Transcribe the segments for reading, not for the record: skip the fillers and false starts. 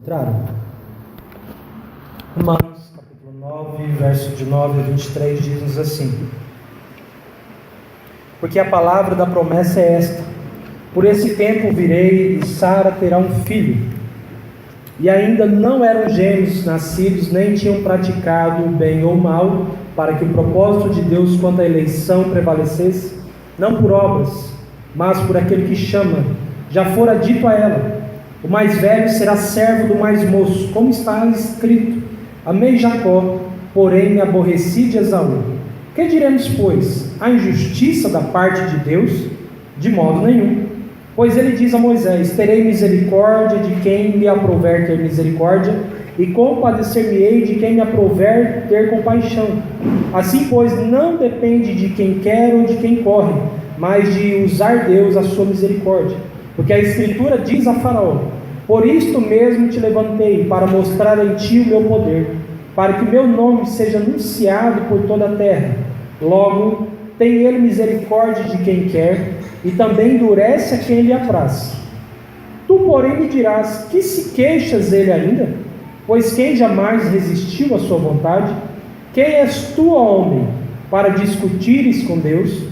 Encontraram? Romanos, capítulo 9, verso de 9 a 23, diz-nos assim: porque a palavra da promessa é esta: por esse tempo virei e Sara terá um filho. E ainda não eram gêmeos nascidos, nem tinham praticado o bem ou o mal, para que o propósito de Deus quanto à eleição prevalecesse, não por obras, mas por aquele que chama. Já fora dito a ela: o mais velho será servo do mais moço, como está escrito: amei Jacó, porém me aborreci de Esaú. Que diremos, pois? A injustiça da parte de Deus? De modo nenhum. Pois ele diz a Moisés: terei misericórdia de quem me aprouver ter misericórdia, e compadecer-me-ei de quem me aprouver ter compaixão. Assim, pois, não depende de quem quer ou de quem corre, mas de usar Deus a sua misericórdia. Porque a Escritura diz a Faraó: por isto mesmo te levantei, para mostrar em ti o meu poder, para que meu nome seja anunciado por toda a terra. Logo, tem ele misericórdia de quem quer, e também endurece a quem lhe apraz. Tu, porém, me dirás: que se queixas ele ainda? Pois quem jamais resistiu à sua vontade? Quem és tu, ó homem, para discutires com Deus?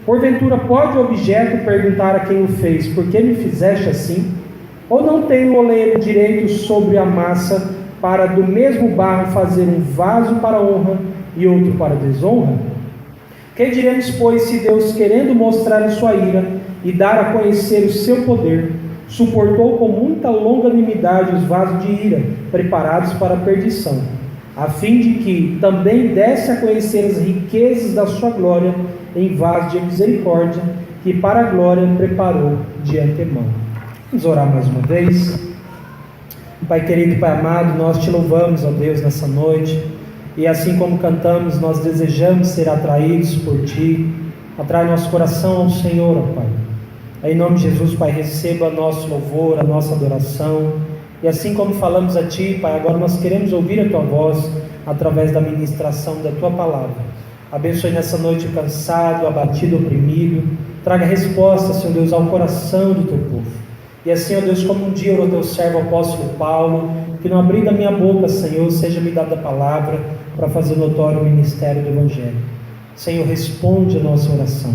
Porventura pode o objeto perguntar a quem o fez: por que me fizeste assim? Ou não tem o oleiro direito sobre a massa, para do mesmo barro fazer um vaso para honra e outro para desonra? Que diremos, pois, se Deus, querendo mostrar a sua ira e dar a conhecer o seu poder, suportou com muita longanimidade os vasos de ira, preparados para a perdição, a fim de que também desse a conhecer as riquezas da sua glória em vasos de misericórdia, que para a glória preparou de antemão. Vamos orar mais uma vez. Pai querido, Pai amado, nós te louvamos, ó Deus, nessa noite. E assim como cantamos, nós desejamos ser atraídos por Ti. Atrai nosso coração ao Senhor, ó Pai. Em nome de Jesus, Pai, receba nosso louvor, a nossa adoração. E assim como falamos a Ti, Pai, agora nós queremos ouvir a Tua voz através da ministração da Tua palavra. Abençoe nessa noite o cansado, o abatido, o oprimido. Traga resposta, Senhor Deus, ao coração do Teu povo. E assim, ó Deus, como um dia orou Teu servo apóstolo Paulo, que no abrir da minha boca, Senhor, seja-me dada a palavra para fazer notório o ministério do Evangelho. Senhor, responde a nossa oração.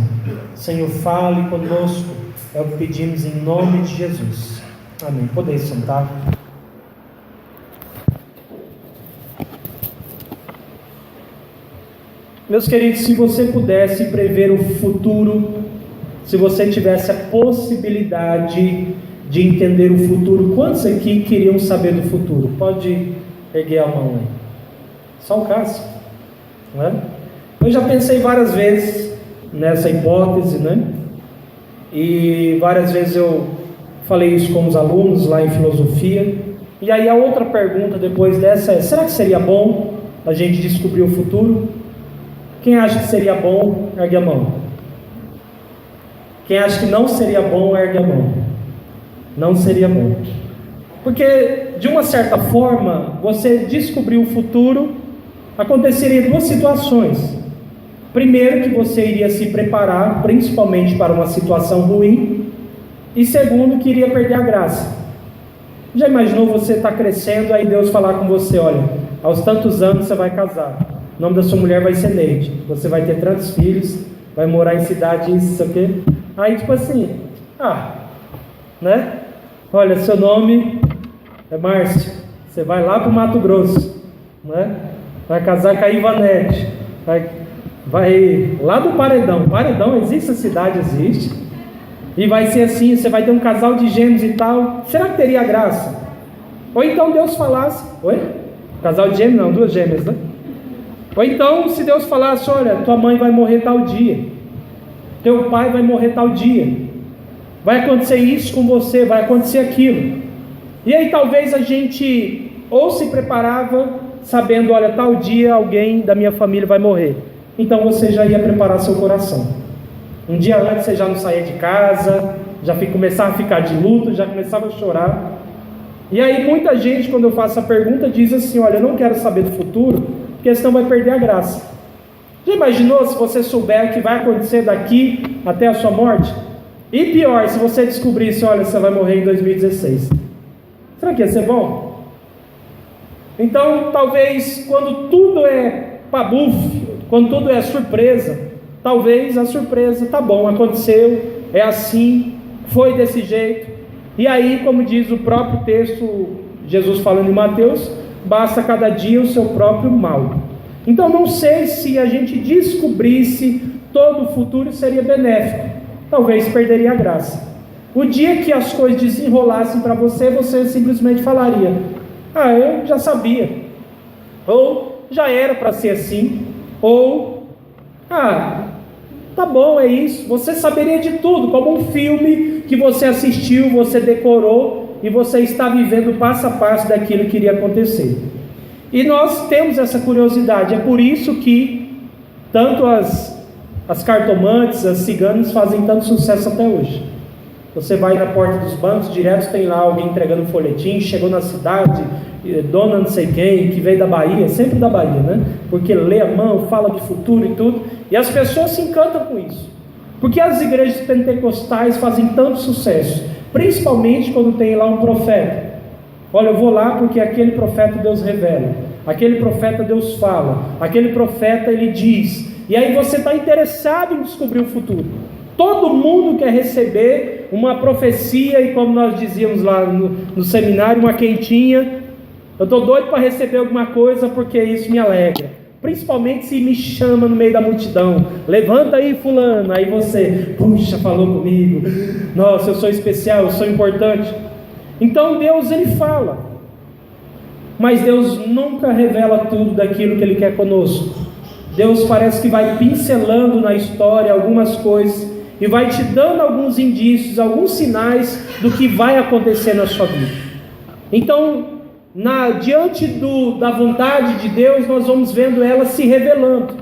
Senhor, fale conosco. É o que pedimos em nome de Jesus. Amém. Podeis sentar. Meus queridos, se você pudesse prever o futuro, se você tivesse a possibilidade de entender o futuro, quantos aqui queriam saber do futuro? Pode erguer a mão aí. Só o Cássio, não é? Eu já pensei várias vezes nessa hipótese, né? E várias vezes eu falei isso com os alunos lá em filosofia. E aí a outra pergunta depois dessa é: será que seria bom a gente descobrir o futuro? Quem acha que seria bom, ergue a mão. Quem acha que não seria bom, ergue a mão. Não seria bom. Porque, de uma certa forma, você descobrir o futuro, aconteceria duas situações. Primeiro, que você iria se preparar, principalmente para uma situação ruim. E segundo, que iria perder a graça. Já imaginou você estar crescendo, aí Deus falar com você: olha, aos tantos anos você vai casar, o nome da sua mulher vai ser Neide, você vai ter tantos filhos, vai morar em cidade, isso, o quê? Aí tipo assim, né? Olha, seu nome é Márcio, você vai lá para o Mato Grosso, né? Vai casar com a Ivanete, vai lá do Paredão, existe, a cidade existe, e vai ser assim, você vai ter um casal de gêmeos e tal. Será que teria graça? Ou então Deus falasse, casal de gêmeos não, duas gêmeas, né? Ou então se Deus falasse: olha, tua mãe vai morrer tal dia, teu pai vai morrer tal dia, vai acontecer isso com você, vai acontecer aquilo. E aí talvez a gente ou se preparava sabendo: olha, tal dia alguém da minha família vai morrer. Então você já ia preparar seu coração. Um dia antes você já não saía de casa, já começava a ficar de luto, já começava a chorar. E aí muita gente, quando eu faço a pergunta, diz assim: olha, eu não quero saber do futuro, porque senão vai perder a graça. Já imaginou se você souber o que vai acontecer daqui até a sua morte? E pior, se você descobrisse: olha, você vai morrer em 2016. Será que ia ser bom? Então, talvez, quando tudo é pabufo, quando tudo é surpresa, talvez a surpresa, tá bom, aconteceu, é assim, foi desse jeito. E aí, como diz o próprio texto, Jesus falando em Mateus, basta cada dia o seu próprio mal. Então, não sei se a gente descobrisse todo o futuro seria benéfico. Talvez perderia a graça. O dia que as coisas desenrolassem para você, você simplesmente falaria: ah, eu já sabia. Ou já era para ser assim. Ou, ah, tá bom, é isso. Você saberia de tudo, como um filme que você assistiu, você decorou e você está vivendo passo a passo daquilo que iria acontecer. E nós temos essa curiosidade. É por isso que tanto as cartomantes, as ciganas fazem tanto sucesso até hoje. Você vai na porta dos bancos, direto tem lá alguém entregando um folhetim, chegou na cidade, dona não sei quem, que veio da Bahia, sempre da Bahia, né? Porque lê a mão, fala de futuro e tudo, e as pessoas se encantam com isso. Porque as igrejas pentecostais fazem tanto sucesso, principalmente quando tem lá um profeta. Olha, eu vou lá porque aquele profeta Deus revela, aquele profeta Deus fala, aquele profeta ele diz, e aí você está interessado em descobrir o futuro. Todo mundo quer receber uma profecia, e como nós dizíamos lá no seminário, uma quentinha. Eu estou doido para receber alguma coisa, porque isso me alegra. Principalmente se me chama no meio da multidão: levanta aí fulano, aí você, puxa, falou comigo, nossa, eu sou especial, eu sou importante. Então Deus ele fala, mas Deus nunca revela tudo daquilo que Ele quer conosco. Deus parece que vai pincelando na história algumas coisas e vai te dando alguns indícios, alguns sinais do que vai acontecer na sua vida. Então, diante da vontade de Deus, nós vamos vendo ela se revelando.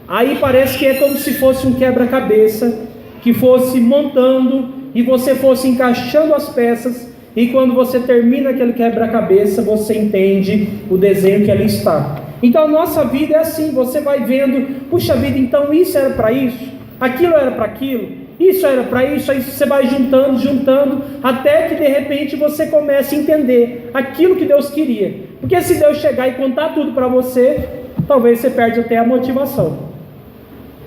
Aí parece que é como se fosse um quebra-cabeça que fosse montando e você fosse encaixando as peças, e quando você termina aquele quebra-cabeça, você entende o desenho que ali está. Então a nossa vida é assim, você vai vendo, puxa vida, então isso era para isso, aquilo era para aquilo, isso era para isso, aí você vai juntando, até que de repente você comece a entender aquilo que Deus queria. Porque se Deus chegar e contar tudo para você, talvez você perde até a motivação.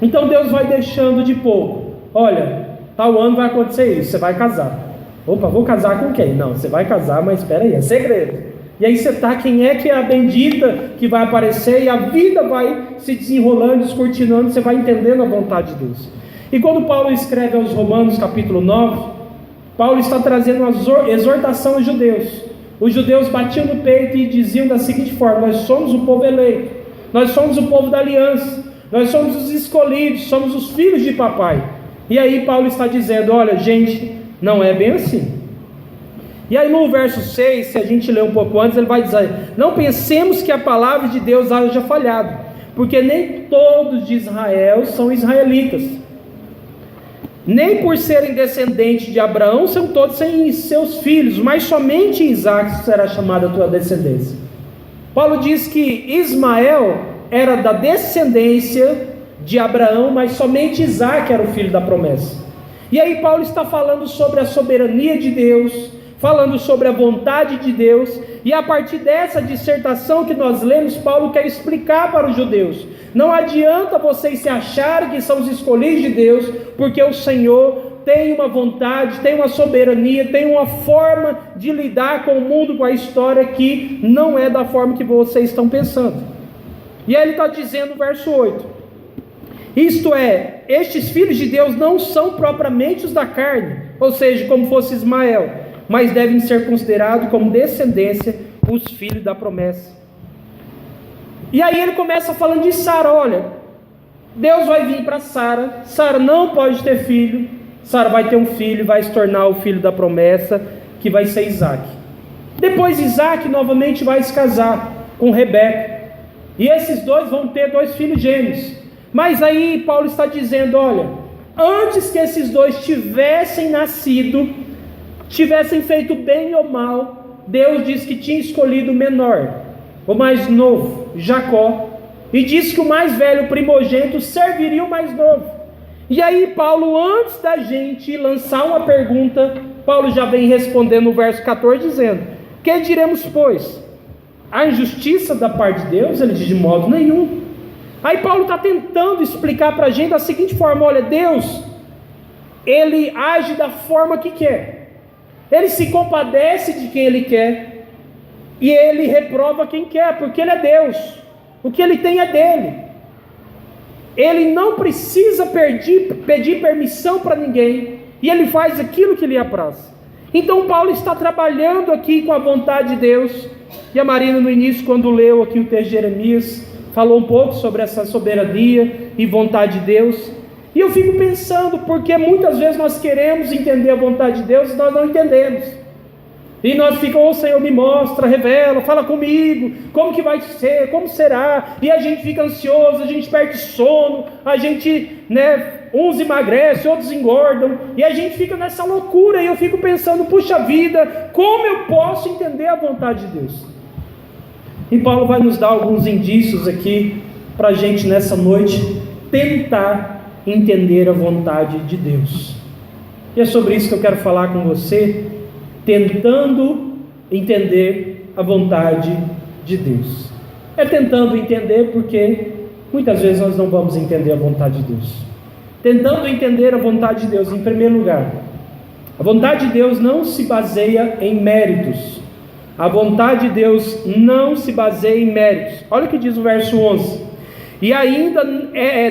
Então Deus vai deixando de pouco. Olha, tal ano vai acontecer isso, você vai casar. Opa, vou casar com quem? Não, você vai casar, mas espera aí, é segredo. E aí você está, quem é que é a bendita que vai aparecer, e a vida vai se desenrolando, descortinando, você vai entendendo a vontade de Deus. E quando Paulo escreve aos Romanos capítulo 9, Paulo está trazendo uma exortação aos judeus. Os judeus batiam no peito e diziam da seguinte forma: nós somos o povo eleito, nós somos o povo da aliança, nós somos os escolhidos, somos os filhos de papai. E aí Paulo está dizendo: olha gente, não é bem assim. E aí no verso 6, se a gente ler um pouco antes, ele vai dizer: não pensemos que a palavra de Deus haja falhado, porque nem todos de Israel são israelitas, nem por serem descendentes de Abraão são todos seus filhos, mas somente Isaac será chamado a tua descendência. Paulo diz que Ismael era da descendência de Abraão, mas somente Isaac era o filho da promessa. E aí Paulo está falando sobre a soberania de Deus, falando sobre a vontade de Deus, e a partir dessa dissertação que nós lemos, Paulo quer explicar para os judeus: não adianta vocês se acharem que são os escolhidos de Deus, porque o Senhor tem uma vontade, tem uma soberania, tem uma forma de lidar com o mundo, com a história, que não é da forma que vocês estão pensando. E aí ele está dizendo no verso 8: isto é, estes filhos de Deus não são propriamente os da carne, ou seja, como fosse Ismael, mas devem ser considerados como descendência os filhos da promessa. E aí ele começa falando de Sara. Olha, Deus vai vir para Sara, Sara não pode ter filho, Sara vai ter um filho, vai se tornar o filho da promessa, que vai ser Isaac. Depois Isaac novamente vai se casar com Rebeca, e esses dois vão ter 2 filhos gêmeos. Mas aí Paulo está dizendo: olha, antes que esses dois tivessem nascido, tivessem feito bem ou mal, Deus disse que tinha escolhido o menor, o mais novo, Jacó, e disse que o mais velho, o primogênito, serviria o mais novo. E aí Paulo, antes da gente lançar uma pergunta, Paulo já vem respondendo no verso 14, dizendo: que diremos, pois? a injustiça da parte de Deus? Ele diz: de modo nenhum. Aí Paulo está tentando explicar para a gente da seguinte forma: olha, Deus, Ele age da forma que quer, Ele se compadece de quem Ele quer, e Ele reprova quem quer, porque Ele é Deus, o que Ele tem é dele. Ele não precisa pedir permissão para ninguém, e Ele faz aquilo que lhe apraz. Então Paulo está trabalhando aqui com a vontade de Deus, e a Marina no início, quando leu aqui o texto de Jeremias, falou um pouco sobre essa soberania e vontade de Deus, e eu fico pensando, porque muitas vezes nós queremos entender a vontade de Deus e nós não entendemos, e nós ficamos: Senhor, me mostra, revela, fala comigo, como que vai ser, como será, e a gente fica ansioso, a gente perde sono, a gente, uns emagrecem, outros engordam, e a gente fica nessa loucura, e eu fico pensando: puxa vida, como eu posso entender a vontade de Deus? E Paulo vai nos dar alguns indícios aqui, para a gente nessa noite tentar entender a vontade de Deus, e é sobre isso que eu quero falar com você, tentando entender a vontade de Deus. É tentando entender, porque muitas vezes nós não vamos entender a vontade de Deus. Tentando entender a vontade de Deus, em primeiro lugar, a vontade de Deus não se baseia em méritos. A vontade de Deus não se baseia em méritos. Olha o que diz o verso 11: e ainda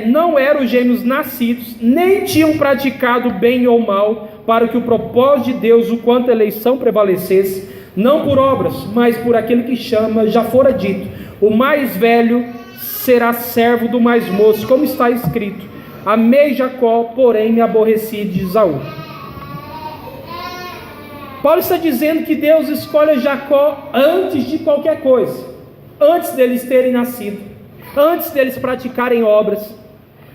não eram os gêmeos nascidos, nem tinham praticado bem ou mal, para que o propósito de Deus, o quanto a eleição prevalecesse, não por obras, mas por aquele que chama. Já fora dito: o mais velho será servo do mais moço, como está escrito: amei Jacó, porém me aborreci de Esaú. Paulo está dizendo que Deus escolhe Jacó antes de qualquer coisa, antes deles terem nascido, antes deles praticarem obras.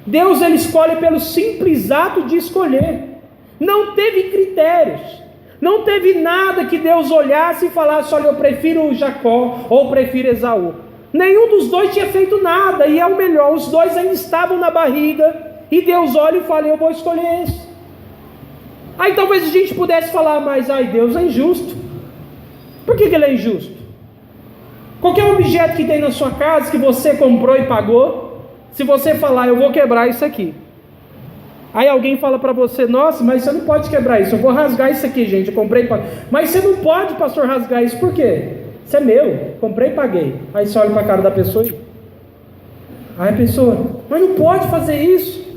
Deus, Ele escolhe pelo simples ato de escolher. Não teve critérios, não teve nada que Deus olhasse e falasse: olha, eu prefiro Jacó ou prefiro Esaú. Nenhum dos dois tinha feito nada, e é o melhor, os dois ainda estavam na barriga, e Deus olha e fala: eu vou escolher esse. Aí talvez a gente pudesse falar: mas Deus é injusto. Por que Ele é injusto? Qualquer objeto que tem na sua casa, que você comprou e pagou, se você falar: eu vou quebrar isso aqui, aí alguém fala para você: nossa, mas você não pode quebrar isso, eu vou rasgar isso aqui, gente, eu comprei e paguei. Mas você não pode, pastor, rasgar isso. Por quê? Isso é meu, comprei e paguei. Aí você olha para a cara da pessoa e aí a pessoa: mas não pode fazer isso.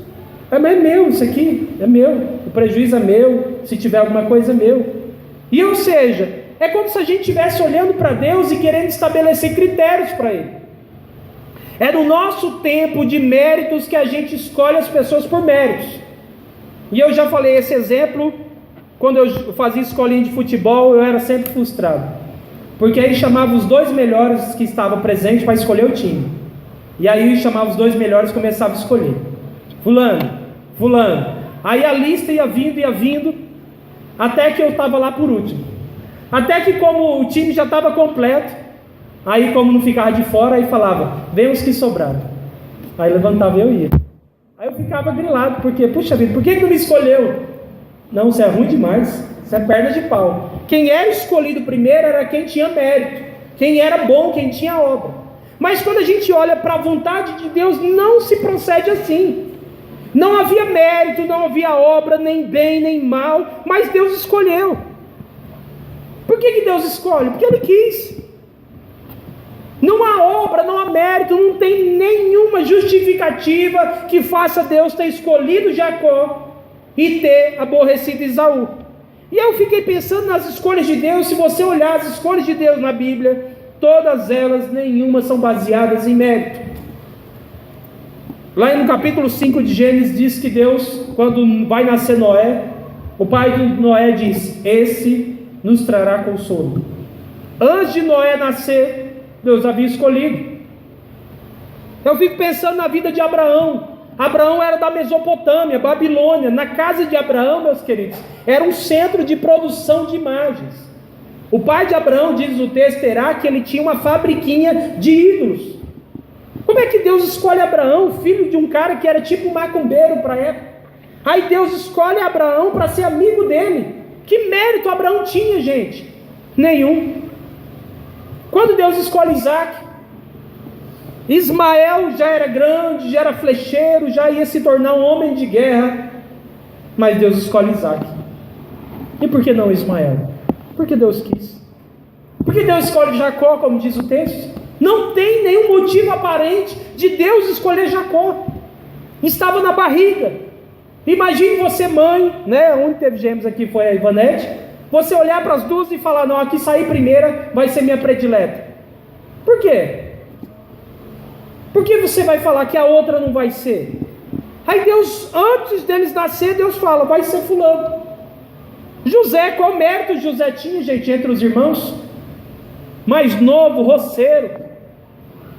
Mas é meu, isso aqui é meu, o prejuízo é meu, se tiver alguma coisa é meu. E ou seja, é como se a gente estivesse olhando para Deus e querendo estabelecer critérios para Ele. É no nosso tempo de méritos que a gente escolhe as pessoas por méritos. E eu já falei esse exemplo, quando eu fazia escolinha de futebol, eu era sempre frustrado, porque aí chamava os dois melhores que estavam presentes para escolher o time, e aí chamava os dois melhores e começava a escolher fulano, aí a lista ia vindo, até que eu estava lá por último, até que como o time já estava completo, aí como não ficava de fora, aí falava: vem os que sobraram, aí levantava e eu ia. Aí eu ficava grilado, porque, puxa vida, por que não me escolheu? Não, você é ruim demais, você é perna de pau. Quem era escolhido primeiro era quem tinha mérito, quem era bom, quem tinha obra. Mas quando a gente olha para a vontade de Deus, não se procede assim. Não havia mérito, não havia obra, nem bem, nem mal, mas Deus escolheu. Por que Deus escolhe? Porque Ele quis. Não há obra, não há mérito, não tem nenhuma justificativa que faça Deus ter escolhido Jacó e ter aborrecido Esaú. E eu fiquei pensando nas escolhas de Deus. Se você olhar as escolhas de Deus na Bíblia, todas elas, nenhuma são baseadas em mérito. Lá no capítulo 5 de Gênesis diz que Deus, quando vai nascer Noé, o pai de Noé diz: esse nos trará consolo. Antes de Noé nascer, Deus havia escolhido. Eu fico pensando na vida de Abraão. Abraão era da Mesopotâmia, Babilônia. Na casa de Abraão, meus queridos, era um centro de produção de imagens. O pai de Abraão, diz o texto, terá que ele tinha uma fabriquinha de ídolos. Como é que Deus escolhe Abraão, filho de um cara que era tipo macumbeiro para a época? Aí Deus escolhe Abraão para ser amigo dele. Que mérito Abraão tinha, gente? Nenhum. Quando Então Deus escolhe Isaac. Ismael já era grande, já era flecheiro, já ia se tornar um homem de guerra, mas Deus escolhe Isaac. E por que não Ismael? Porque Deus quis. Porque Deus escolhe Jacó, como diz o texto? Não tem nenhum motivo aparente de Deus escolher Jacó. Estava na barriga. Imagine você, mãe, né? Onde teve gêmeos aqui foi a Ivanete. Você olhar para as duas e falar: não, aqui sair primeira vai ser minha predileta. Por quê? Por que você vai falar que a outra não vai ser? Aí Deus, antes deles nascer, Deus fala: vai ser fulano. José, qual mérito José tinha, gente, entre os irmãos? Mais novo, roceiro.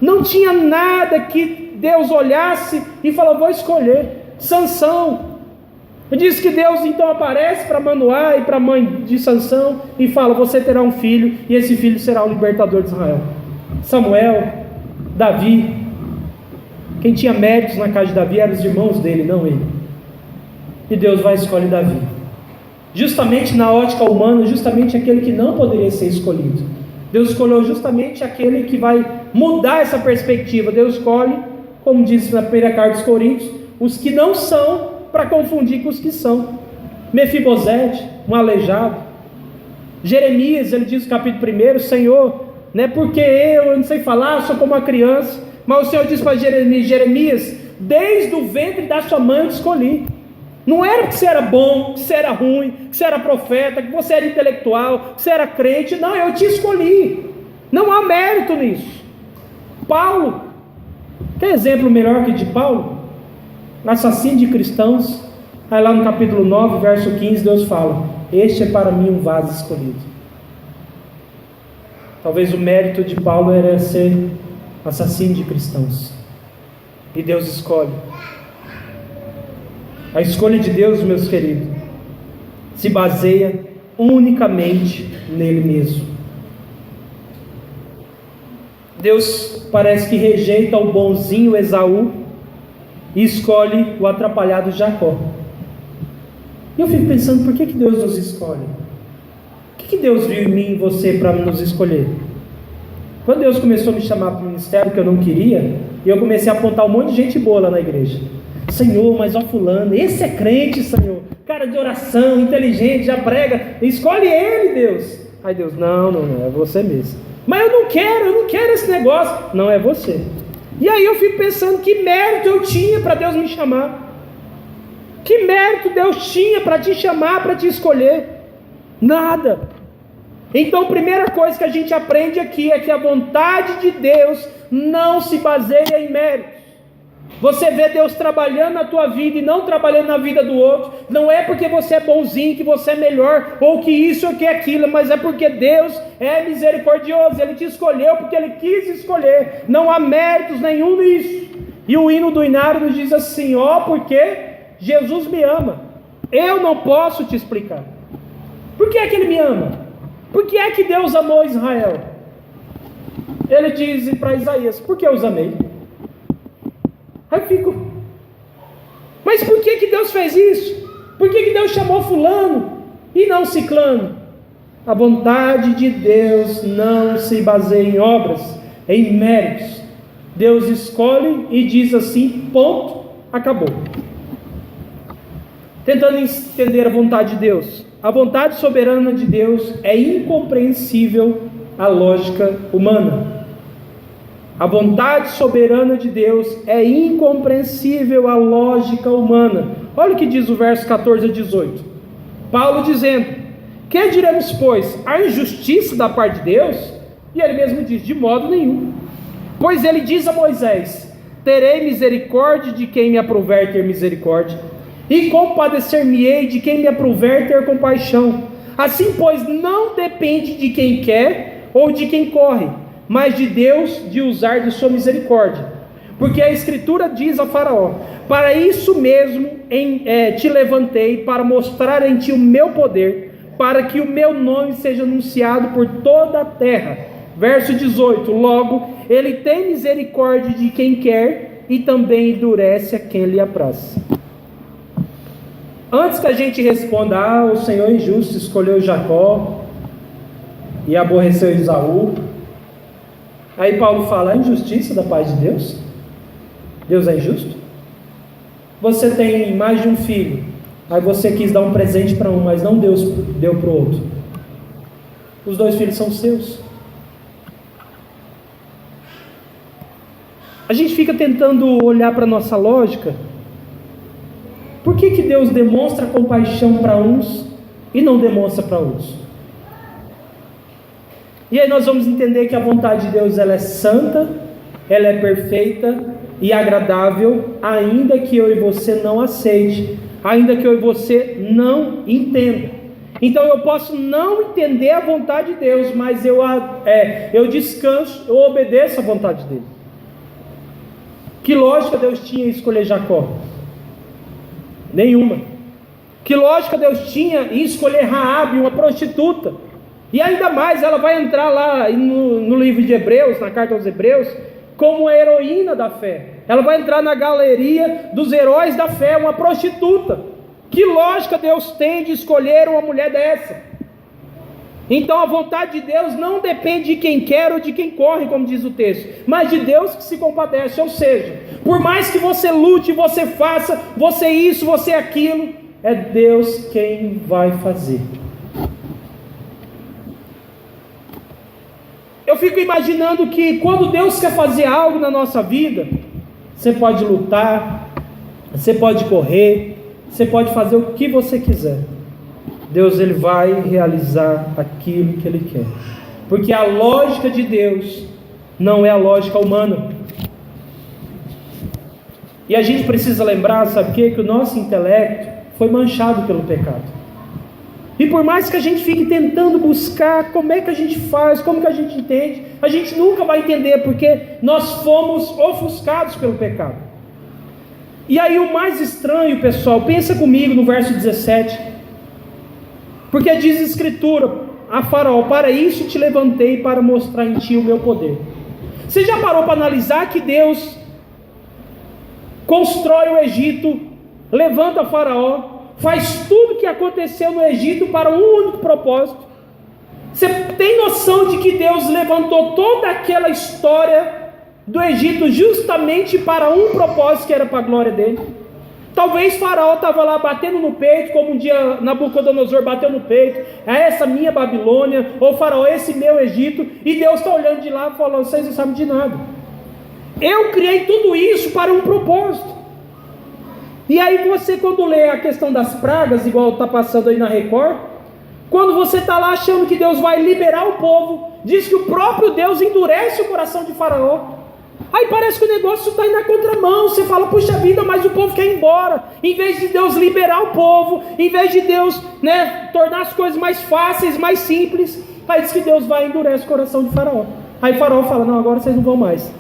Não tinha nada que Deus olhasse e falou: vou escolher. Sansão. Diz que Deus então aparece para Manoá e para a mãe de Sansão e fala: você terá um filho, e esse filho será o libertador de Israel. Samuel, Davi. Quem tinha méritos na casa de Davi eram os irmãos dele, não ele. E Deus vai escolher Davi. Justamente na ótica humana, justamente aquele que não poderia ser escolhido. Deus escolheu justamente aquele que vai mudar essa perspectiva. Deus escolhe, como diz na primeira carta dos Coríntios, os que não são, para confundir com os que são. Mefibosete, um aleijado. Jeremias, ele diz no capítulo 1: Senhor, não é porque eu não sei falar, sou como uma criança. Mas o Senhor diz para Jeremias: desde o ventre da sua mãe eu te escolhi. Não era que você era bom, que você era ruim, que você era profeta, que você era intelectual, que você era crente. Não, eu te escolhi. Não há mérito nisso. Paulo, quer exemplo melhor que de Paulo? Assassino de cristãos. Aí lá no capítulo 9, verso 15, Deus fala: este é para mim um vaso escolhido. Talvez o mérito de Paulo era ser assassino de cristãos. E Deus escolhe. A escolha de Deus, meus queridos, se baseia unicamente nele mesmo. Deus parece que rejeita o bonzinho Esaú e escolhe o atrapalhado Jacó. E eu fico pensando: por que Deus nos escolhe? O que Deus viu em mim e em você para nos escolher? Quando Deus começou a me chamar para o ministério, que eu não queria, e eu comecei a apontar um monte de gente boa lá na igreja. Senhor, mas ó fulano, esse é crente, Senhor, cara de oração, inteligente, já prega, escolhe ele, Deus. Aí Deus: não, é você mesmo. Mas eu não quero esse negócio. Não, é você. E aí eu fico pensando: que mérito eu tinha para Deus me chamar? Que mérito Deus tinha para te chamar, para te escolher? Nada. Então a primeira coisa que a gente aprende aqui é que a vontade de Deus não se baseia em méritos. Você vê Deus trabalhando na tua vida e não trabalhando na vida do outro, não é porque você é bonzinho, que você é melhor, ou que isso ou que aquilo, mas é porque Deus é misericordioso. Ele te escolheu porque Ele quis escolher. Não há méritos nenhum nisso. E o hino do Inário nos diz assim: ó, porque Jesus me ama. Eu não posso te explicar. Por que é que Ele me ama? Por que é que Deus amou Israel? Ele diz para Isaías: porque eu os amei. Aí eu fico: mas por que Deus fez isso? Por que Deus chamou fulano e não ciclano? A vontade de Deus não se baseia em obras, em méritos. Deus escolhe e diz assim: ponto, acabou. Tentando entender a vontade de Deus. A vontade soberana de Deus é incompreensível à lógica humana. A vontade soberana de Deus é incompreensível à lógica humana. Olha o que diz o verso 14 a 18. Paulo dizendo: que diremos, pois? A injustiça da parte de Deus? E ele mesmo diz: de modo nenhum. Pois ele diz a Moisés: terei misericórdia de quem me aprouver ter misericórdia, e compadecer-me-ei de quem me aprouver ter compaixão. Assim, pois, não depende de quem quer ou de quem corre, mas de Deus de usar de sua misericórdia. Porque a Escritura diz a Faraó: para isso mesmo te levantei, para mostrar em ti o meu poder, para que o meu nome seja anunciado por toda a terra. Verso 18: logo, ele tem misericórdia de quem quer, e também endurece a quem lhe apraz. Antes que a gente responda: o Senhor é injusto, escolheu Jacó e aborreceu Esaú, Aí Paulo fala: a injustiça da paz de Deus? Deus é injusto? Você tem mais de um filho, aí você quis dar um presente para um, mas não Deus deu para o outro. Os 2 filhos são seus. A gente fica tentando olhar para a nossa lógica. Por que Deus demonstra compaixão para uns e não demonstra para outros? E aí nós vamos entender que a vontade de Deus, ela é santa, ela é perfeita e agradável, ainda que eu e você não aceite, ainda que eu e você não entenda. Então eu posso não entender a vontade de Deus, mas eu descanso, eu obedeço a vontade dele. Que lógica Deus tinha em escolher Jacó? Nenhuma. Que lógica Deus tinha em escolher Raabe, uma prostituta? E ainda mais, ela vai entrar lá no livro de Hebreus, na carta aos Hebreus, como a heroína da fé. Ela vai entrar na galeria dos heróis da fé, uma prostituta. Que lógica Deus tem de escolher uma mulher dessa? Então a vontade de Deus não depende de quem quer ou de quem corre, como diz o texto, mas de Deus que se compadece. Ou seja, por mais que você lute, você faça, você isso, você aquilo, é Deus quem vai fazer. Eu fico imaginando que quando Deus quer fazer algo na nossa vida, você pode lutar, você pode correr, você pode fazer o que você quiser. Deus, ele vai realizar aquilo que ele quer, porque a lógica de Deus não é a lógica humana. E a gente precisa lembrar, sabe o quê? Que o nosso intelecto foi manchado pelo pecado. E por mais que a gente fique tentando buscar como é que a gente faz, como que a gente entende, a gente nunca vai entender, porque nós fomos ofuscados pelo pecado. E aí o mais estranho, pessoal, pensa comigo no verso 17, porque diz a Escritura a Faraó: para isso te levantei, para mostrar em ti o meu poder. Você já parou para analisar que Deus constrói o Egito, levanta Faraó, faz tudo o que aconteceu no Egito para um único propósito? Você tem noção de que Deus levantou toda aquela história do Egito justamente para um propósito, que era para a glória dele? Talvez Faraó estava lá batendo no peito, como um dia Nabucodonosor bateu no peito: é essa minha Babilônia, ou Faraó, esse meu Egito. E Deus está olhando de lá e falando: vocês não sabem de nada, eu criei tudo isso para um propósito. E aí você, quando lê a questão das pragas, igual está passando aí na Record, quando você está lá achando que Deus vai liberar o povo, diz que o próprio Deus endurece o coração de Faraó. Aí parece que o negócio está indo na contramão. Você fala: puxa vida, mas o povo quer ir embora. Em vez de Deus liberar o povo, em vez de Deus, tornar as coisas mais fáceis, mais simples, aí diz que Deus vai e endurece o coração de Faraó. Aí Faraó fala: não, agora vocês não vão mais.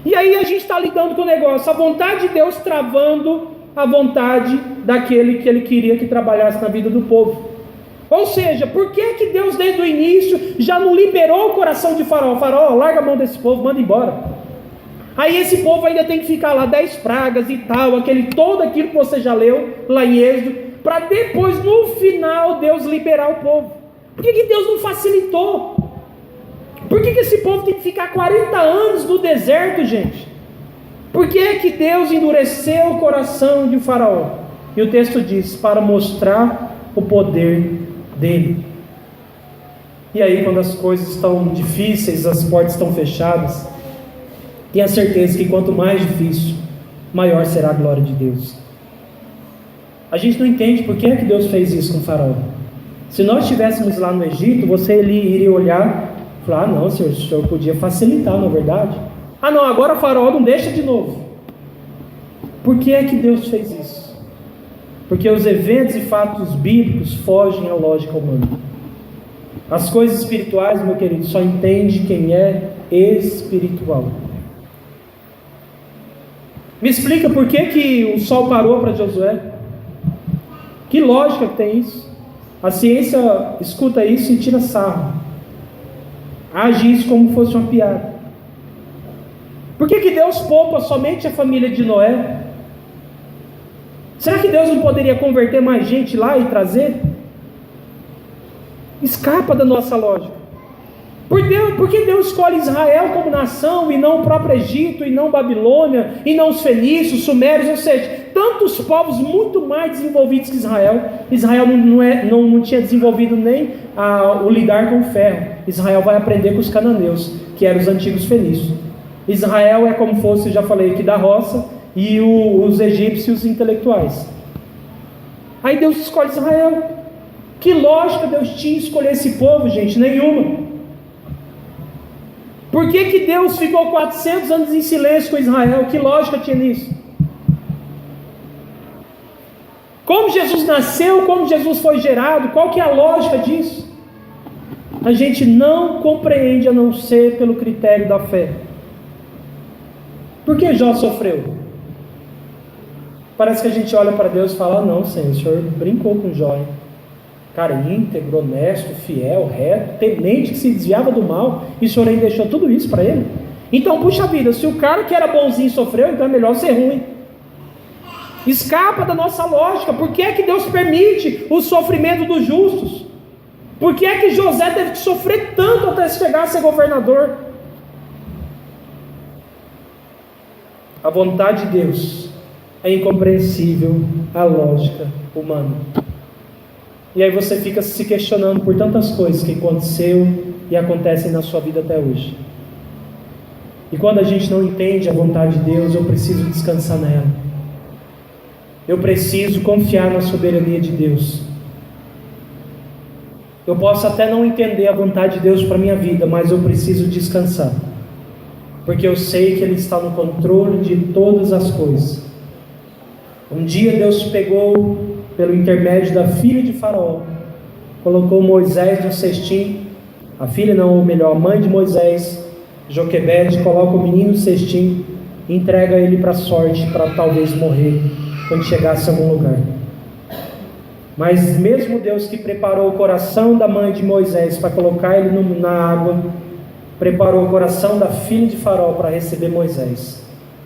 E aí a gente está lidando com o negócio, a vontade de Deus travando a vontade daquele que ele queria que trabalhasse na vida do povo. Ou seja, por que Deus desde o início já não liberou o coração de Faraó? Faraó, larga a mão desse povo, manda embora. Aí esse povo ainda tem que ficar lá 10 pragas e tal, todo aquilo que você já leu lá em Êxodo, para depois no final Deus liberar o povo. Por que Deus não facilitou? Por que esse povo tem que ficar 40 anos no deserto, gente? Por que Deus endureceu o coração de Faraó? E o texto diz: para mostrar o poder dele. E aí, quando as coisas estão difíceis, as portas estão fechadas, tenha certeza que quanto mais difícil, maior será a glória de Deus. A gente não entende por que Deus fez isso com o Faraó. Se nós estivéssemos lá no Egito, você iria olhar e falar: ah não, o senhor podia facilitar, não é verdade? Ah não, agora o Faraó não deixa de novo. Por que Deus fez isso? Porque os eventos e fatos bíblicos fogem à lógica humana. As coisas espirituais, meu querido, só entende quem é espiritual. Me explica por que o sol parou para Josué? Que lógica que tem isso? A ciência escuta isso e tira sarro, age isso como fosse uma piada. Por que Deus poupa somente a família de Noé? Será que Deus não poderia converter mais gente lá e trazer? Escapa da nossa lógica. Por que Deus escolhe Israel como nação e não o próprio Egito, e não Babilônia, e não os fenícios, sumérios, ou seja, tantos povos muito mais desenvolvidos que Israel? Israel não tinha desenvolvido nem o lidar com o ferro. Israel vai aprender com os cananeus, que eram os antigos fenícios. Israel é como fosse, eu já falei aqui, da roça, e os egípcios intelectuais. Aí Deus escolhe Israel. Que lógica Deus tinha escolher esse povo, gente? Nenhuma. Por que Deus ficou 400 anos em silêncio com Israel? Que lógica tinha nisso? Como Jesus nasceu, como Jesus foi gerado, qual que é a lógica disso? A gente não compreende a não ser pelo critério da fé. Por que Jó sofreu? Parece que a gente olha para Deus e fala: não, Senhor, o Senhor brincou com Jó, hein? Cara íntegro, honesto, fiel, reto, temente, que se desviava do mal, e o Senhor ainda deixou tudo isso para ele? Então, puxa vida, se o cara que era bonzinho sofreu, então é melhor ser ruim. Escapa da nossa lógica. Por que é que Deus permite o sofrimento dos justos? Por que é que José teve que sofrer tanto até chegar a ser governador? A vontade de Deus é incompreensível à lógica humana. E aí você fica se questionando por tantas coisas que aconteceu e acontecem na sua vida até hoje. E quando a gente não entende a vontade de Deus, eu preciso descansar nela. Eu preciso confiar na soberania de Deus. Eu posso até não entender a vontade de Deus para a minha vida, mas eu preciso descansar. Porque eu sei que Ele está no controle de todas as coisas. Um dia Deus pegou, pelo intermédio da filha de Faraó, colocou Moisés no cestinho. A filha não, ou melhor, a mãe de Moisés, Joquebede, coloca o menino no cestinho e entrega ele para a sorte, para talvez morrer quando chegasse a algum lugar. Mas mesmo Deus que preparou o coração da mãe de Moisés para colocar ele na água, preparou o coração da filha de Faraó para receber Moisés,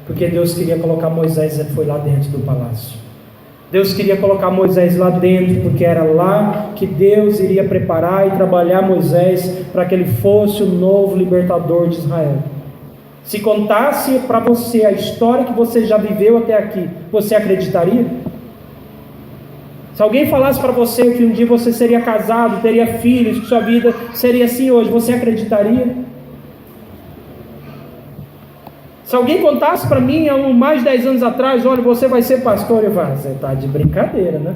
porque Deus queria colocar Moisés, ele foi lá dentro do palácio. Deus queria colocar Moisés lá dentro, porque era lá que Deus iria preparar e trabalhar Moisés para que ele fosse o novo libertador de Israel. Se contasse para você a história que você já viveu até aqui, você acreditaria? Se alguém falasse para você que um dia você seria casado, teria filhos, que sua vida seria assim hoje, você acreditaria? Se alguém contasse para mim há mais de 10 anos atrás: olha, você vai ser pastor, eu falo: você está de brincadeira, né?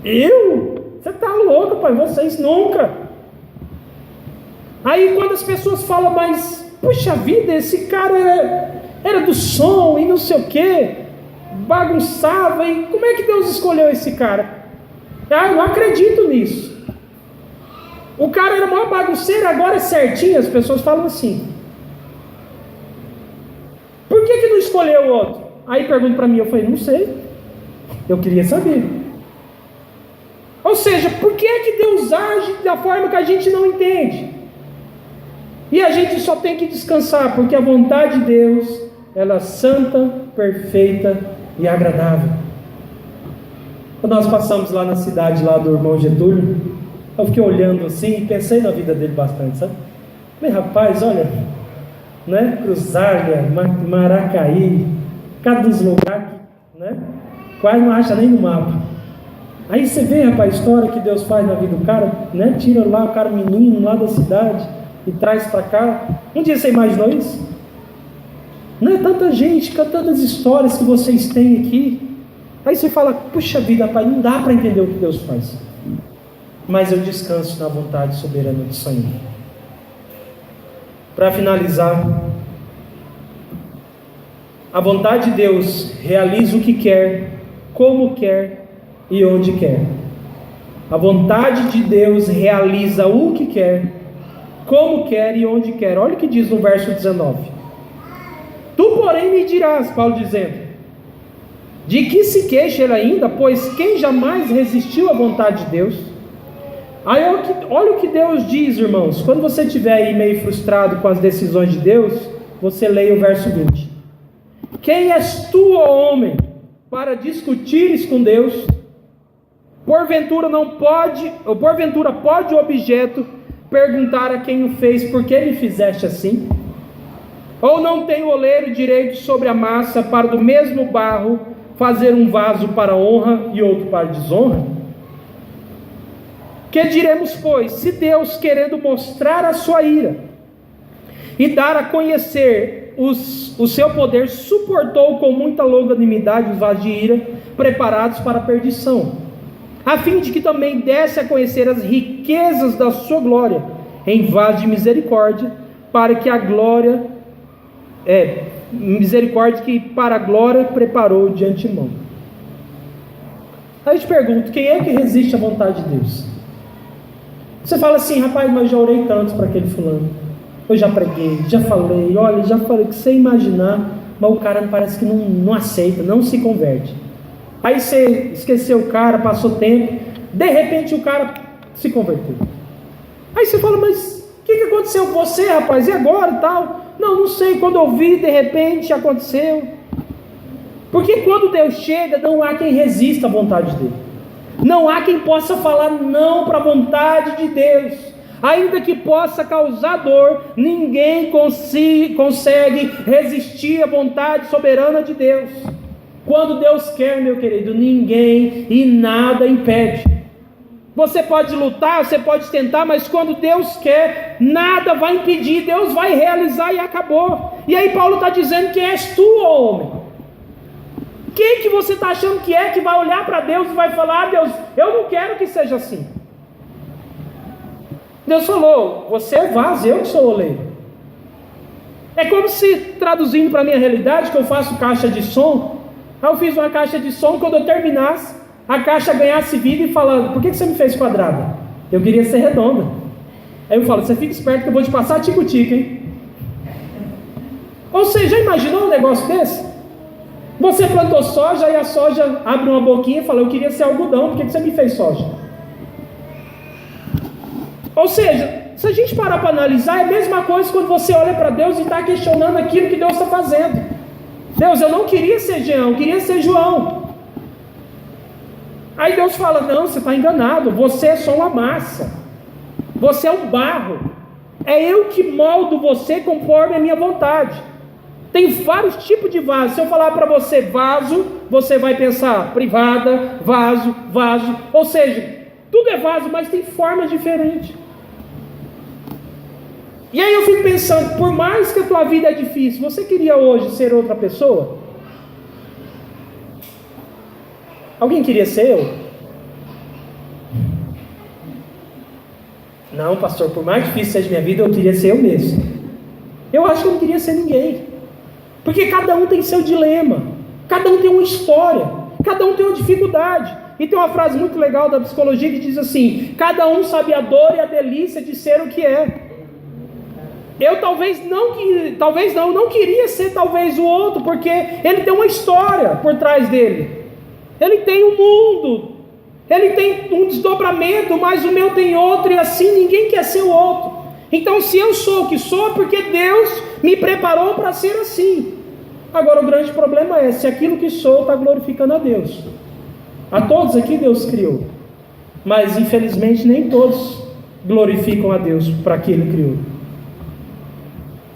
Eu? Você está louco, pai, vocês nunca. Aí quando as pessoas falam: mas, puxa vida, esse cara era do som e não sei o que, bagunçava, e como é que Deus escolheu esse cara? Eu não acredito nisso. O cara era maior bagunceiro, agora é certinho. As pessoas falam assim. Por que não escolheu o outro? Aí pergunta para mim, eu falei: não sei, eu queria saber. Ou seja, por que é que Deus age da forma que a gente não entende? E a gente só tem que descansar, porque a vontade de Deus, ela é santa, perfeita e agradável. Quando nós passamos lá na cidade lá do irmão Getúlio, eu fiquei olhando assim e pensei na vida dele bastante, sabe? Falei: rapaz, olha, né? Cruzalha, Maracaí, cada dos lugares, né? Quase não acha nem no mapa. Aí você vê, rapaz, a história que Deus faz na vida do cara, né? Tira lá o cara menino lá da cidade e traz para cá. Um dia você imaginou isso? Não é tanta gente, tantas histórias que vocês têm aqui. Aí você fala: puxa vida, rapaz, não dá para entender o que Deus faz. Mas eu descanso na vontade soberana do Senhor. Para finalizar, a vontade de Deus realiza o que quer, como quer e onde quer. A vontade de Deus realiza o que quer, como quer e onde quer. Olha o que diz no verso 19: tu, porém, me dirás, Paulo dizendo, de que se queixa ele ainda, pois quem jamais resistiu à vontade de Deus? Aí olha o que Deus diz, irmãos. Quando você estiver aí meio frustrado com as decisões de Deus, você leia o verso 20. Quem és tu, ó homem, para discutires com Deus? Porventura pode o objeto perguntar a quem o fez, por que me fizeste assim? Ou não tem o oleiro direito sobre a massa para do mesmo barro fazer um vaso para honra e outro para desonra? Que diremos, pois, se Deus, querendo mostrar a sua ira e dar a conhecer o seu poder, suportou com muita longanimidade os vasos de ira preparados para a perdição, a fim de que também desse a conhecer as riquezas da sua glória em vasos de misericórdia, para que a glória misericórdia que para a glória preparou de antemão. Aí eu te pergunto, quem é que resiste à vontade de Deus? Você fala assim, rapaz, mas eu já orei tanto para aquele fulano, eu já preguei, já falei, olha, já falei que você imaginar, mas o cara parece que não aceita, não se converte. Aí você esqueceu o cara, passou tempo, de repente o cara se converteu. Aí você fala, mas o que aconteceu com você, rapaz, e agora e tal? Não sei, quando eu vi, de repente aconteceu. Porque quando Deus chega, não há quem resista à vontade dele. Não há quem possa falar não para a vontade de Deus. Ainda que possa causar dor, ninguém consegue resistir à vontade soberana de Deus. Quando Deus quer, meu querido, ninguém e nada impede. Você pode lutar, você pode tentar, mas quando Deus quer, nada vai impedir, Deus vai realizar e acabou. E aí Paulo está dizendo: quem és tu, homem? Quem que você está achando que é, que vai olhar para Deus e vai falar: Deus, eu não quero que seja assim. Deus falou: você é vaso, eu que sou o oleiro. É como se, traduzindo para a minha realidade, que eu faço caixa de som. Aí eu fiz uma caixa de som, quando eu terminasse, a caixa ganhasse vida e falando: por que você me fez quadrada? Eu queria ser redonda. Aí eu falo: você fica esperto que eu vou te passar tico-tico, hein? Ou seja, já imaginou um negócio desse? Você plantou soja e a soja abre uma boquinha e fala: eu queria ser algodão, por que você me fez soja? Ou seja, se a gente parar para analisar, é a mesma coisa quando você olha para Deus e está questionando aquilo que Deus está fazendo. Deus, eu não queria ser Jean, eu queria ser João. Aí Deus fala: não, você está enganado, você é só uma massa, você é um barro, é eu que moldo você conforme a minha vontade. Tem vários tipos de vaso. Se eu falar para você vaso, você vai pensar privada, vaso, ou seja, tudo é vaso, mas tem formas diferentes. E aí eu fico pensando, por mais que a tua vida é difícil, você queria hoje ser outra pessoa? Alguém queria ser eu? Não, pastor, por mais difícil seja minha vida, eu queria ser eu mesmo. Eu acho que eu não queria ser ninguém. Porque cada um tem seu dilema, cada um tem uma história, cada um tem uma dificuldade. E tem uma frase muito legal da psicologia que diz assim: cada um sabe a dor e a delícia de ser o que é. Eu não queria ser talvez o outro, porque ele tem uma história por trás dele. Ele tem um mundo, ele tem um desdobramento, mas o meu tem outro, e assim ninguém quer ser o outro. Então, se eu sou o que sou, é porque Deus me preparou para ser assim. Agora, o grande problema é se aquilo que sou está glorificando a Deus. A todos aqui Deus criou, mas infelizmente nem todos glorificam a Deus para que Ele criou.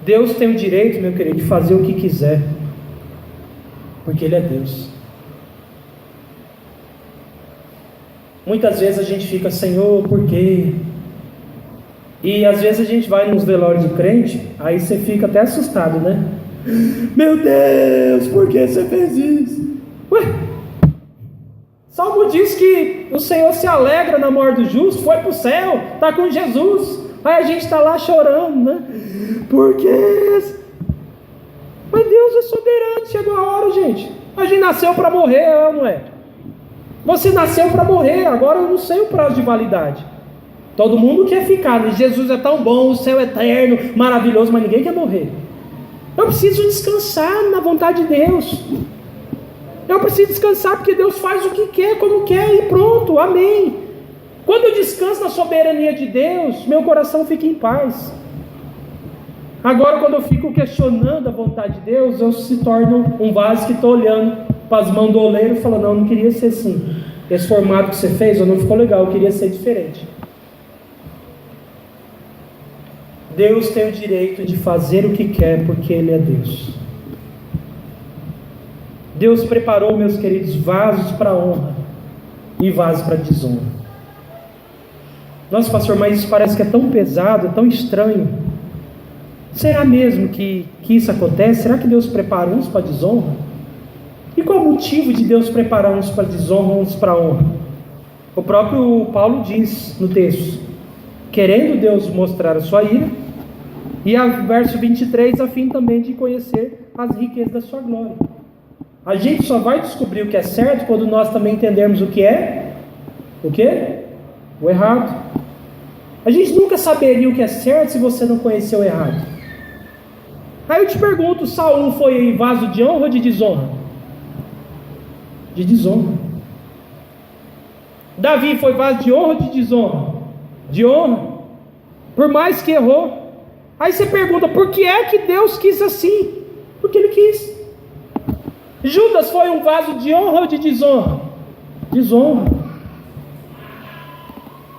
Deus tem o direito, meu querido, de fazer o que quiser, porque Ele é Deus. Muitas vezes a gente fica: Senhor, por quê? E às vezes a gente vai nos velórios de crente, aí você fica até assustado, né? Meu Deus, por que você fez isso? Ué, Salmo diz que o Senhor se alegra na morte do justo, foi para o céu, está com Jesus. Aí a gente está lá chorando, né? Por quê? Mas Deus é soberano, chegou a hora, gente. A gente nasceu para morrer, não é? Você nasceu para morrer, agora eu não sei o prazo de validade. Todo mundo quer ficar, né? Jesus é tão bom, o céu é eterno, maravilhoso, mas ninguém quer morrer. Eu preciso descansar na vontade de Deus. Eu preciso descansar porque Deus faz o que quer, como quer e pronto, amém. Quando eu descanso na soberania de Deus, meu coração fica em paz. Agora, quando eu fico questionando a vontade de Deus, eu se torno um vaso que estou olhando para as mãos do oleiro e falando: não, eu não queria ser assim. Esse formato que você fez não ficou legal, eu queria ser diferente. Deus tem o direito de fazer o que quer, porque Ele é Deus. Deus preparou, meus queridos, vasos para honra e vasos para desonra. Nossa, pastor, mas isso parece que é tão pesado, é tão estranho. Será mesmo que isso acontece? Será que Deus prepara uns para desonra? E qual o motivo de Deus preparar uns para desonra, uns para honra? O próprio Paulo diz no texto: querendo Deus mostrar a sua ira, e verso 23, a fim também de conhecer as riquezas da sua glória. A gente só vai descobrir o que é certo quando nós também entendermos o que é o quê? O errado. A gente nunca saberia o que é certo se você não conhecer o errado. Aí eu te pergunto, Saul foi vaso de honra ou de desonra? De desonra. Davi foi vaso de honra ou de desonra? De honra. Por mais que errou. Aí você pergunta, por que é que Deus quis assim? Porque Ele quis. Judas foi um vaso de honra ou de desonra? Desonra.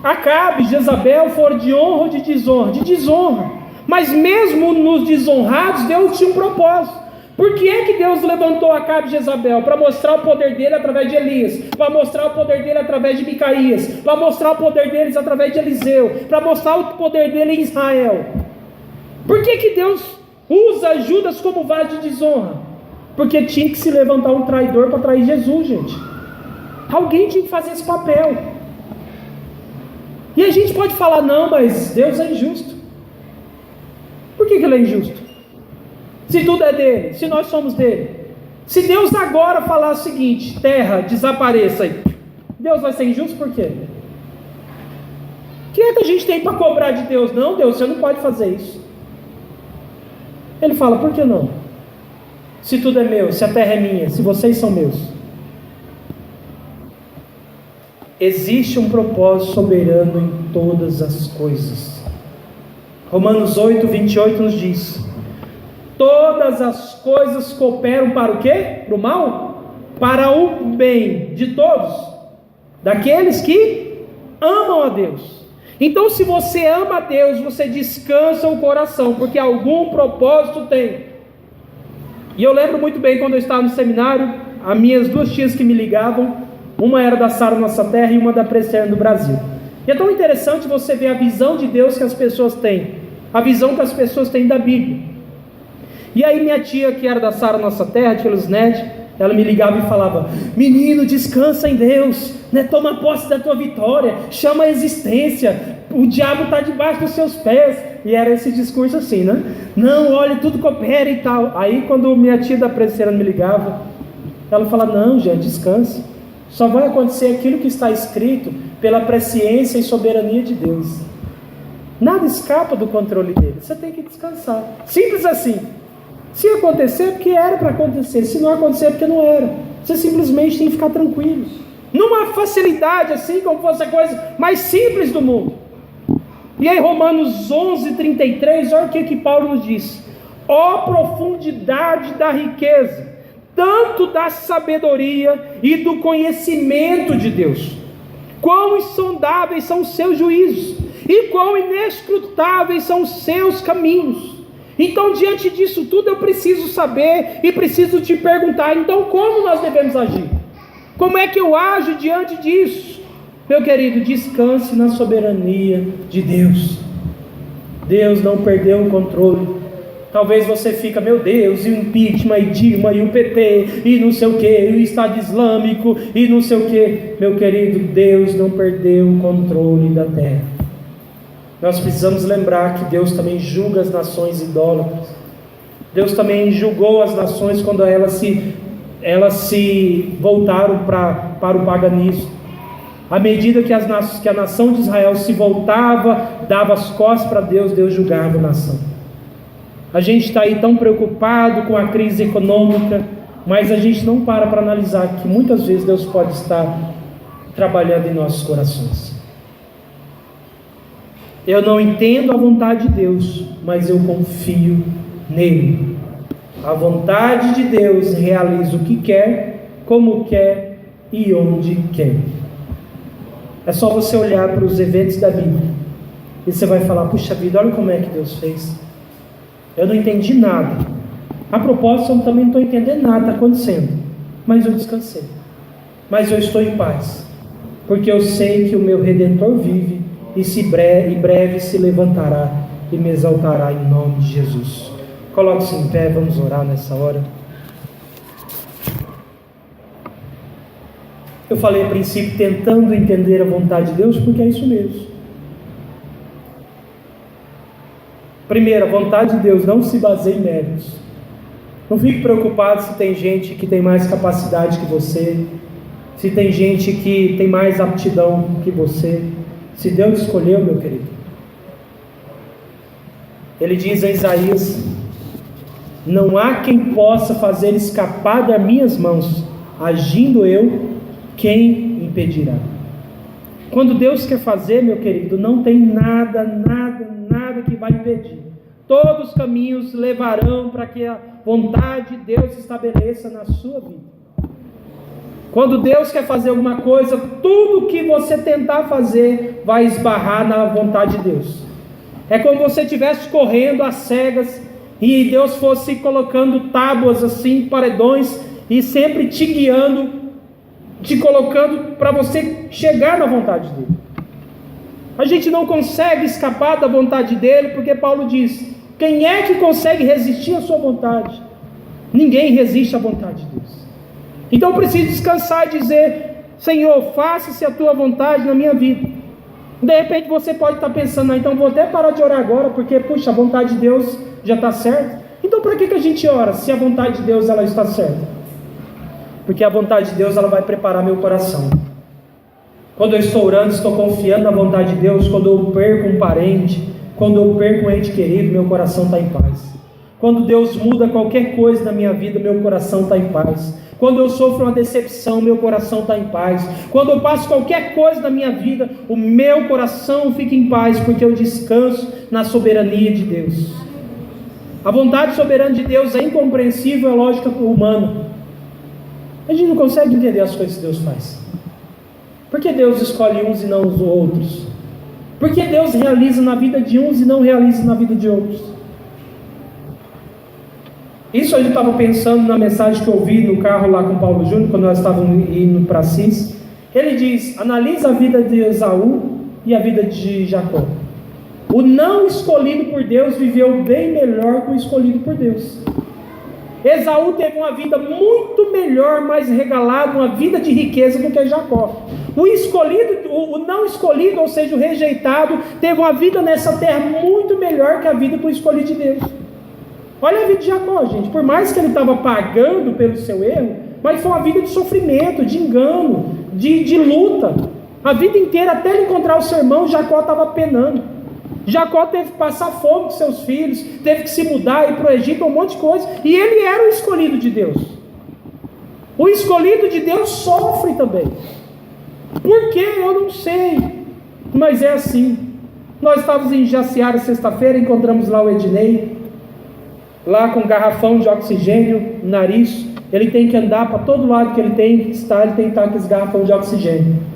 Acabe, Jezabel foram de honra ou de desonra? De desonra. Mas mesmo nos desonrados, Deus tinha um propósito. Por que é que Deus levantou Acabe e Jezabel? Para mostrar o poder dele através de Elias, para mostrar o poder dele através de Micaías, para mostrar o poder deles através de Eliseu, para mostrar o poder dele em Israel. Por que que Deus usa Judas como vaso de desonra? Porque tinha que se levantar um traidor para trair Jesus, gente. Alguém tinha que fazer esse papel. E a gente pode falar, não, mas Deus é injusto. Por que Ele é injusto? Se tudo é dele, se nós somos dele. Se Deus agora falar o seguinte: terra, desapareça aí, Deus vai ser injusto por quê? O que é que a gente tem para cobrar de Deus? Não, Deus, você não pode fazer isso. Ele fala, por que não? Se tudo é meu, se a terra é minha, se vocês são meus. Existe um propósito soberano em todas as coisas. Romanos 8, 28 nos diz: todas as coisas cooperam para o quê? Para o mal? Para o bem de todos, daqueles que amam a Deus. Então, se você ama a Deus, você descansa o coração, porque algum propósito tem. E eu lembro muito bem quando eu estava no seminário, as minhas duas tias que me ligavam, uma era da Sara Nossa Terra e uma da Presbiteriana do Brasil. E é tão interessante você ver a visão de Deus que as pessoas têm, a visão que as pessoas têm da Bíblia. E aí minha tia, que era da Sara Nossa Terra, tia Luzinete, ela me ligava e falava: menino, descansa em Deus, né? Toma posse da tua vitória, chama a existência, o diabo está debaixo dos seus pés. E era esse discurso assim, né? Não, olha, tudo coopera e tal. Aí quando minha tia da Presbiteriana me ligava, ela falava: não, gente, descansa, só vai acontecer aquilo que está escrito pela presciência e soberania de Deus. Nada escapa do controle dele, você tem que descansar, simples assim. Se acontecer é porque era para acontecer, se não acontecer é porque não era. Você simplesmente tem que ficar tranquilo, numa facilidade assim, como fosse a coisa mais simples do mundo. E aí Romanos 11, 33, olha o que Paulo nos diz: ó profundidade da riqueza, tanto da sabedoria e do conhecimento de Deus, quão insondáveis são os seus juízos, e quão inescrutáveis são os seus caminhos. Então, diante disso tudo, eu preciso saber e preciso te perguntar: então, como nós devemos agir? Como é que eu ajo diante disso? Meu querido, descanse na soberania de Deus. Deus não perdeu o controle. Talvez você fica: meu Deus, e o impeachment, e Dilma, e o PT, e não sei o que, e o Estado Islâmico, e não sei o que. Meu querido, Deus não perdeu o controle da terra. Nós precisamos lembrar que Deus também julga as nações idólatras. Deus também julgou as nações quando elas se voltaram para o paganismo. À medida que a nação de Israel se voltava, dava as costas para Deus, Deus julgava a nação. A gente está aí tão preocupado com a crise econômica, mas a gente não para analisar que muitas vezes Deus pode estar trabalhando em nossos corações. Eu não entendo a vontade de Deus, mas eu confio nele. A vontade de Deus realiza o que quer, como quer e onde quer. É só você olhar para os eventos da Bíblia E você vai falar: puxa vida, olha como é que Deus fez. Eu não entendi nada. A propósito, eu também não estou entendendo nada que está acontecendo. Mas eu descansei. Mas eu estou em paz. Porque eu sei que o meu Redentor vive e em breve se levantará e me exaltará em nome de Jesus. Coloque-se em pé, vamos orar nessa hora. Eu falei a princípio tentando entender a vontade de Deus, porque é isso mesmo. Primeiro, a vontade de Deus não se baseia em méritos. Não fique preocupado se tem gente que tem mais capacidade que você, se tem gente que tem mais aptidão que você. Se Deus escolheu, meu querido. Ele diz em Isaías: não há quem possa fazer escapar das minhas mãos. Agindo eu, quem impedirá? Quando Deus quer fazer, meu querido, não tem nada que vai impedir. Todos os caminhos levarão para que a vontade de Deus se estabeleça na sua vida. Quando Deus quer fazer alguma coisa, tudo que você tentar fazer vai esbarrar na vontade de Deus. É como se você estivesse correndo às cegas e Deus fosse colocando tábuas assim, paredões, e sempre te guiando, te colocando para você chegar na vontade dele. A gente não consegue escapar da vontade dele, porque Paulo diz: quem é que consegue resistir à sua vontade? Ninguém resiste à vontade de Deus. Então eu preciso descansar e dizer: Senhor, faça-se a tua vontade na minha vida. De repente você pode estar pensando: então vou até parar de orar agora, porque puxa, a vontade de Deus já está certa. Então para que a gente ora, se a vontade de Deus ela está certa? Porque a vontade de Deus ela vai preparar meu coração. Quando eu estou orando, estou confiando na vontade de Deus. Quando eu perco um parente, quando eu perco um ente querido, meu coração está em paz. Quando Deus muda qualquer coisa na minha vida, meu coração está em paz. Quando eu sofro uma decepção, meu coração está em paz. Quando eu passo qualquer coisa na minha vida, o meu coração fica em paz, porque eu descanso na soberania de Deus. A vontade soberana de Deus é incompreensível à lógica humana. A gente não consegue entender as coisas que Deus faz. Por que Deus escolhe uns e não os outros? Por que Deus realiza na vida de uns e não realiza na vida de outros? Isso eu estava pensando na mensagem que eu ouvi no carro lá com o Paulo Júnior, quando nós estávamos indo para Assis. Ele diz: analisa a vida de Esaú e a vida de Jacó. O não escolhido por Deus viveu bem melhor que o escolhido por Deus. Esaú teve uma vida muito melhor, mais regalada, uma vida de riqueza do que Jacó. O escolhido, o não escolhido, ou seja, o rejeitado, teve uma vida nessa terra muito melhor que a vida do escolhido de Deus. Olha a vida de Jacó, gente. Por mais que ele estava pagando pelo seu erro, mas foi uma vida de sofrimento, de engano, de luta. A vida inteira, até ele encontrar o seu irmão, Jacó estava penando. Jacó teve que passar fome com seus filhos, teve que se mudar, ir para o Egito, um monte de coisa, e ele era o escolhido de Deus. O escolhido de Deus sofre também. Por quê? Eu não sei, mas é assim. Nós estávamos em Jaciara sexta-feira, encontramos lá o Ednei, lá com um garrafão de oxigênio no nariz. Ele tem que andar para todo lado que ele tem que estar, ele tem que estar com esse garrafão de oxigênio.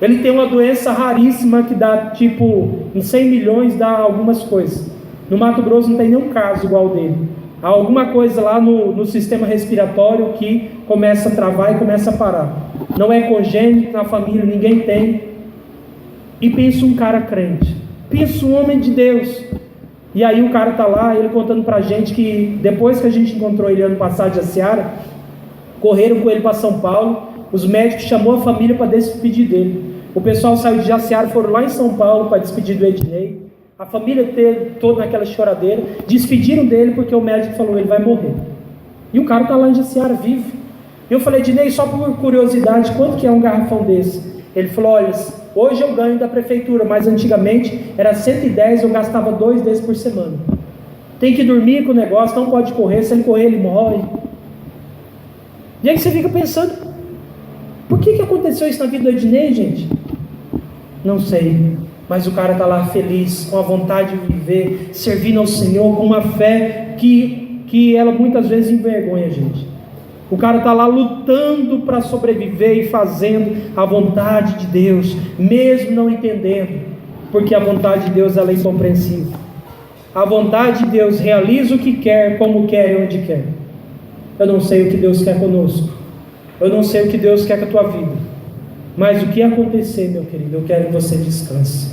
Ele tem uma doença raríssima que dá, tipo, em 100 milhões dá algumas coisas. No Mato Grosso não tem nenhum caso igual dele. Há alguma coisa lá no sistema respiratório que começa a travar e começa a parar. Não é congênito, na família ninguém tem. E pensa um cara crente, pensa um homem de Deus. E aí o cara está lá, ele contando pra gente que depois que a gente encontrou ele ano passado de Jaciara, correram com ele para São Paulo. Os médicos chamou a família para despedir dele. O pessoal saiu de Jaciara, foram lá em São Paulo para despedir do Ednei. A família toda naquela choradeira. Despediram dele porque o médico falou: ele vai morrer. E o cara está lá em Jaciara, vivo. Eu falei: Ednei, só por curiosidade, quanto que é um garrafão desse? Ele falou: olha, hoje eu ganho da prefeitura, mas antigamente era 110, eu gastava 2 desses por semana. Tem que dormir com o negócio, não pode correr, se ele correr ele morre. E aí você fica pensando: por que aconteceu isso na vida do Ednei, gente? Não sei, mas o cara está lá feliz, com a vontade de viver, servindo ao Senhor, com uma fé que ela muitas vezes envergonha a gente. O cara está lá lutando para sobreviver e fazendo a vontade de Deus, mesmo não entendendo. porque a vontade de Deus ela é incompreensível. A vontade de Deus realiza o que quer, como quer e onde quer. Eu não sei o que Deus quer conosco, eu não sei o que Deus quer com a tua vida, mas o que acontecer, meu querido, eu quero que você descanse,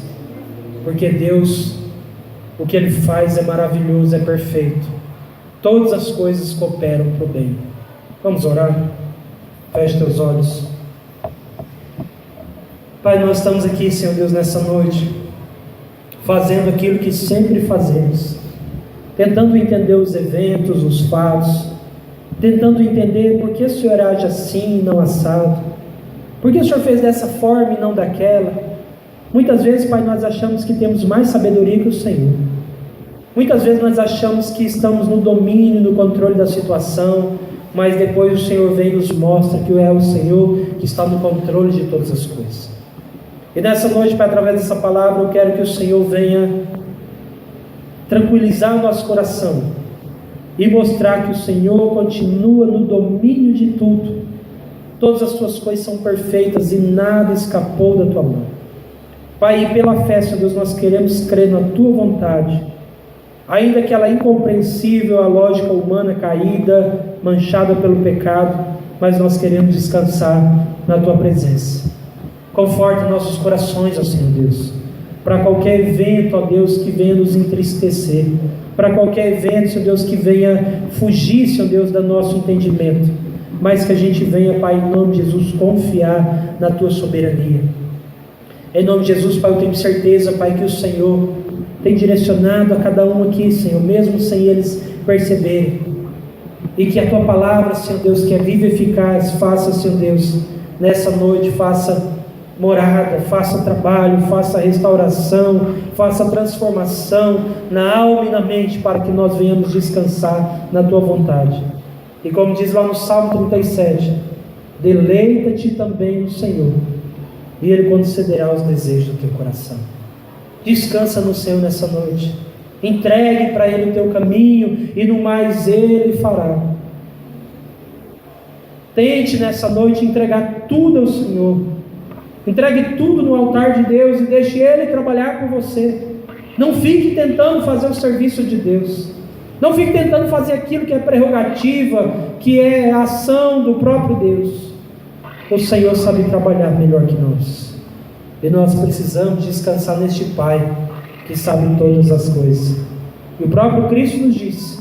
porque Deus, o que Ele faz é maravilhoso, é perfeito. Todas as coisas cooperam para o bem. Vamos orar? Feche teus olhos. Pai, nós estamos aqui, Senhor Deus, nessa noite, fazendo aquilo que sempre fazemos, tentando entender os eventos, os fatos, tentando entender por que o Senhor age assim e não assado, por que o Senhor fez dessa forma e não daquela. Muitas vezes, Pai, nós achamos que temos mais sabedoria que o Senhor. Muitas vezes nós achamos que estamos no domínio, no controle da situação, mas depois o Senhor vem e nos mostra que é o Senhor que está no controle de todas as coisas. E nessa noite, Pai, através dessa palavra, eu quero que o Senhor venha tranquilizar o nosso coração e mostrar que o Senhor continua no domínio de tudo. Todas as tuas coisas são perfeitas e nada escapou da tua mão. Pai, e pela fé, Senhor Deus, nós queremos crer na tua vontade, ainda que ela é incompreensível, a lógica humana caída, manchada pelo pecado, mas nós queremos descansar na tua presença. Conforta nossos corações, ó Senhor Deus, para qualquer evento, ó Deus, que venha nos entristecer, para qualquer evento, Senhor Deus, que venha fugir, Senhor Deus, do nosso entendimento, mas que a gente venha, Pai, em nome de Jesus, confiar na tua soberania. Em nome de Jesus, Pai, eu tenho certeza, Pai, que o Senhor tem direcionado a cada um aqui, Senhor, mesmo sem eles perceberem, e que a tua palavra, Senhor Deus, que é viva e eficaz, faça, Senhor Deus, nessa noite, faça morada, faça trabalho, faça restauração, faça transformação na alma e na mente, para que nós venhamos descansar na tua vontade. E como diz lá no Salmo 37, deleita-te também no Senhor, e Ele concederá os desejos do teu coração. Descansa no Senhor nessa noite, entregue para Ele o teu caminho, e no mais Ele fará. Tente nessa noite entregar tudo ao Senhor, entregue tudo no altar de Deus e deixe Ele trabalhar por você. Não fique tentando fazer o serviço de Deus, não fique tentando fazer aquilo que é prerrogativa, que é a ação do próprio Deus. O Senhor sabe trabalhar melhor que nós, e nós precisamos descansar neste Pai que sabe todas as coisas. E o próprio Cristo nos disse: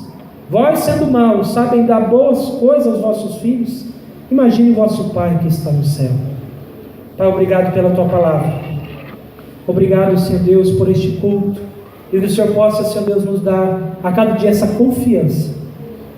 vós, sendo maus, sabem dar boas coisas aos vossos filhos, imagine o vosso Pai que está no céu. Pai, obrigado pela tua palavra, obrigado, Senhor Deus, por este culto, e que o Senhor possa, Senhor Deus, nos dar a cada dia essa confiança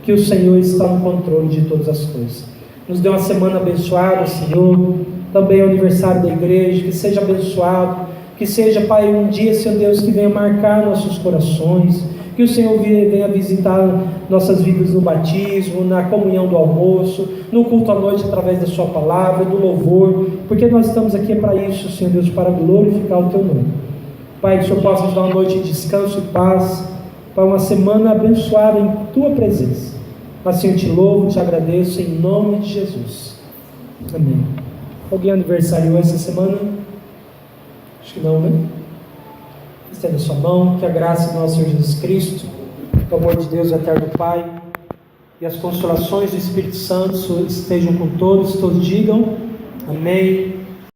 que o Senhor está no controle de todas as coisas. Nos dê uma semana abençoada, Senhor, também é o aniversário da igreja, que seja abençoado, que seja, Pai, um dia, Senhor Deus, que venha marcar nossos corações, que o Senhor venha visitar nossas vidas no batismo, na comunhão do almoço, no culto à noite através da sua palavra, do louvor, porque nós estamos aqui para isso, Senhor Deus, para glorificar o teu nome. Pai, que o Senhor possa nos dar uma noite de descanso e paz, para uma semana abençoada em tua presença. Assim eu te louvo, te agradeço, em nome de Jesus. Amém. Alguém aniversariou essa semana? Acho que não, né? Estenda a sua mão, que a graça do nosso Senhor Jesus Cristo, o amor de Deus, o eterno Pai, e as consolações do Espírito Santo estejam com todos digam amém.